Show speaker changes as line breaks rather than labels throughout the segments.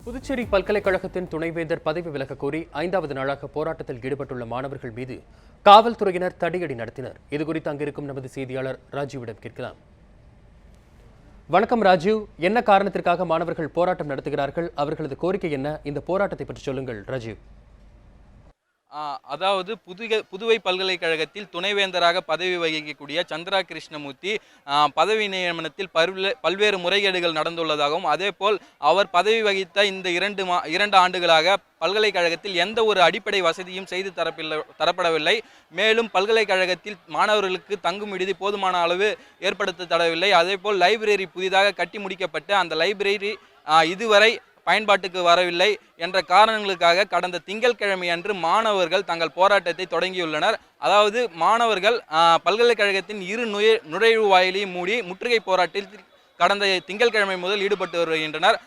புதுச்சேரி பல்கலைக்கழகத்தின் துணைவேந்தர் பதவி விலக கோரி 5வது நாளாக போராட்டத்தில் ஈடுபட்டுள்ள மாணவர்கள் மீது காவல்துறையினர் தடியடி நடத்தினர். இதுகுறித்து அங்கிருக்கும் நமது செய்தியாளர் ராஜீவிடம் கேட்கலாம். வணக்கம் ராஜீவ், என்ன காரணத்திற்காக மாணவர்கள் போராட்டம் நடத்துகிறார்கள்? அவர்களது கோரிக்கை என்ன? இந்த போராட்டத்தை பற்றி சொல்லுங்கள் ராஜீவ்.
அதாவது புதுவை பல்கலைக்கழகத்தில் துணைவேந்தராக பதவி வகிக்கக்கூடிய சந்திரா கிருஷ்ணமூர்த்தி பதவி நியமனத்தில் பல்வேறு முறைகேடுகள் நடந்துள்ளதாகவும், அதேபோல் அவர் பதவி வகித்த இந்த இரண்டு ஆண்டுகளாக பல்கலைக்கழகத்தில் எந்த ஒரு அடிப்படை வசதியும் செய்து தரப்படவில்லை. மேலும் பல்கலைக்கழகத்தில் மாணவர்களுக்கு தங்கும் விடுதி போதுமான அளவு ஏற்படுத்தப்படவில்லை. அதேபோல் லைப்ரரி புதிதாக கட்டி முடிக்கப்பட்டு அந்த லைப்ரரி இதுவரை பயன்பாட்டுக்கு வரவில்லை என்ற காரணங்களுக்காக கடந்த திங்கட்கிழமை அன்று மாணவர்கள் தங்கள் போராட்டத்தை தொடங்கியுள்ளனர். அதாவது மாணவர்கள் பல்கலைக்கழகத்தின் இரு நுழைவு வாயிலையும் மூடி முற்றுகை போராட்டத்தில் கடந்த திங்கட்கிழமை முதல் ஈடுபட்டு வருகின்றனர்.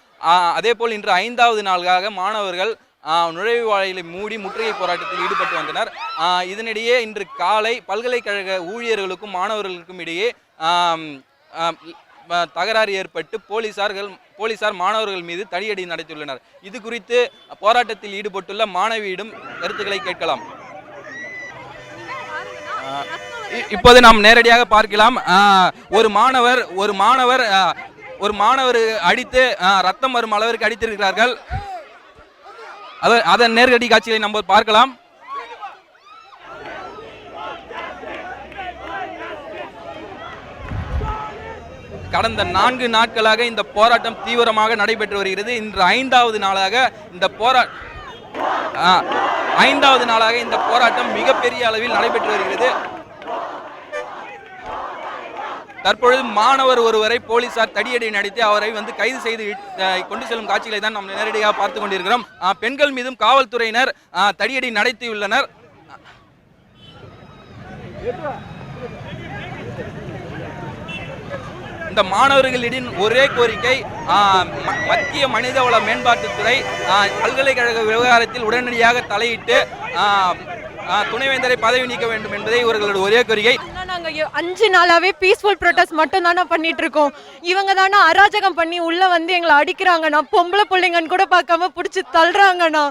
அதேபோல் இன்று 5வது நாளாக மாணவர்கள் நுழைவு வாயிலை மூடி முற்றுகை போராட்டத்தில் ஈடுபட்டு வந்தனர். இதனிடையே இன்று காலை பல்கலைக்கழக ஊழியர்களுக்கும் மாணவர்களுக்கும் இடையே தகராறு ஏற்பட்டு போலீசார் மாணவர்கள் மீது தடியடி நடத்தியுள்ளனர். இது குறித்து போராட்டத்தில் ஈடுபட்டுள்ள மாணவியிடம் கருத்துக்களை கேட்கலாம். இப்போது நாம் நேரடியாக பார்க்கலாம். ஒரு மாணவர் அடித்து ரத்தம் வரும் அளவிற்கு அடித்திருக்கிறார்கள். அதன் நேரடி காட்சிகளை நம்ம பார்க்கலாம். கடந்த 4 நாட்களாக இந்த போராட்டம் தீவிரமாக நடைபெற்று வருகிறது. இன்று 5வது நாளாக இந்த போராட்டம் மிகப்பெரிய அளவில் நடைபெற்று வருகிறது. தற்பொழுது மாணவர் ஒருவரை போலீசார் தடியடி நடத்தி அவரை கைது செய்து கொண்டு செல்லும் காட்சிகளை தான் நாம் நேரடியாக பார்த்து கொண்டிருக்கிறோம். பெண்கள் மீதும் காவல்துறையினர் தடியடி நடத்தியுள்ளனர். இந்த மாணவர்களின் ஒரே கோரிக்கை, மத்திய மனிதவள மேம்பாட்டுத்துறை பல்கலைக்கழக விவகாரத்தில் உடனடியாக தலையிட்டு துணைவேந்தரை பதவி நீக்க வேண்டும் என்பதே இவர்களோட ஒரே கோரிக்கை.
நாங்க 5 நாளாவே பீஸ்ஃபுல் ப்ரொடெஸ்ட் மட்டும் தானே பண்ணிட்டு இருக்கோம். இவங்க தானே அராஜகம் பண்ணி உள்ள எங்களை அடிக்கிறாங்கண்ணா, பொம்பளை பிள்ளைங்கன்னு கூட பார்க்காம பிடிச்சி தள்ளுறாங்கண்ணா,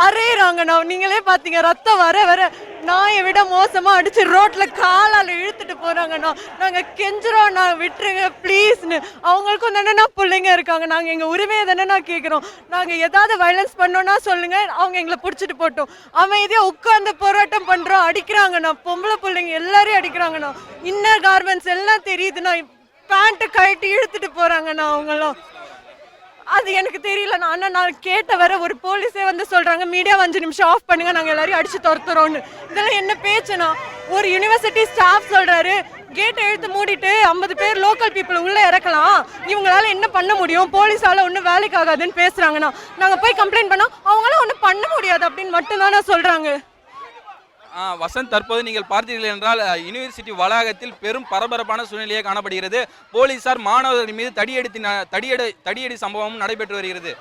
அரையிறாங்கண்ணா. நீங்களே பார்த்தீங்க, ரத்தம் வர வர நாயை விட மோசமா அடிச்சு ரோட்ல காலால இழுத்துட்டு போறாங்கண்ணா. நாங்க கெஞ்சுறோம்ண்ணா, விட்டுருங்க ப்ளீஸ்னு. அவங்களுக்கும் தானே பிள்ளைங்க இருக்காங்க, நாங்க எங்க உரிமையை தானே கேட்கிறோம். நாங்க ஏதாவது வயலன்ஸ் பண்ணோம்னா சொல்லுங்க, அவங்க எங்களை பிடிச்சிட்டு போட்டோம். அமைதியா உட்கார்ந்து போராட்டம் பண்றோம், அடிக்கிறாங்கண்ணா, பொம்பளை பிள்ளைங்க எல்லாரையும் அடிக்கிறாங்கண்ணா. இன்னர் கார்மெண்ட்ஸ் எல்லாம் தெரியுதுண்ணா, பேண்ட்டை கழட்டி இழுத்துட்டு போறாங்கண்ணா அவங்களும். அது எனக்கு தெரியல. நான் கேட்ட வர ஒரு போலீஸே சொல்றாங்க, மீடியா 5 நிமிஷம் ஆஃப் பண்ணுங்க, நாங்க எல்லாரையும் அடிச்சு துரத்துறோம்னு. இதெல்லாம் என்ன பேச்சுனா? ஒரு யூனிவர்சிட்டி ஸ்டாஃப் சொல்றாரு, கேட்டை இழுத்து மூடிட்டு 50 பேர் லோக்கல் பீப்புள் உள்ள இறக்கலாம், இவங்களால என்ன பண்ண முடியும், போலீஸால ஒன்றும் வேலைக்கு ஆகாதுன்னு பேசுறாங்கன்னா, நாங்க போய் கம்ப்ளைண்ட் பண்ணோம், அவங்களால ஒன்றும் பண்ண முடியாது அப்படின்னு மட்டும்தானே சொல்றாங்க.
வசந்த், தற்போது நீங்கள் பார்த்தீர்கள் என்றால் யூனிவர்சிட்டி வளாகத்தில் பெரும் பரபரப்பான சூழ்நிலையே காணப்படுகிறது. போலீசார் மாணவர்கள் மீது தடியடி சம்பவமும் நடைபெற்று வருகிறது.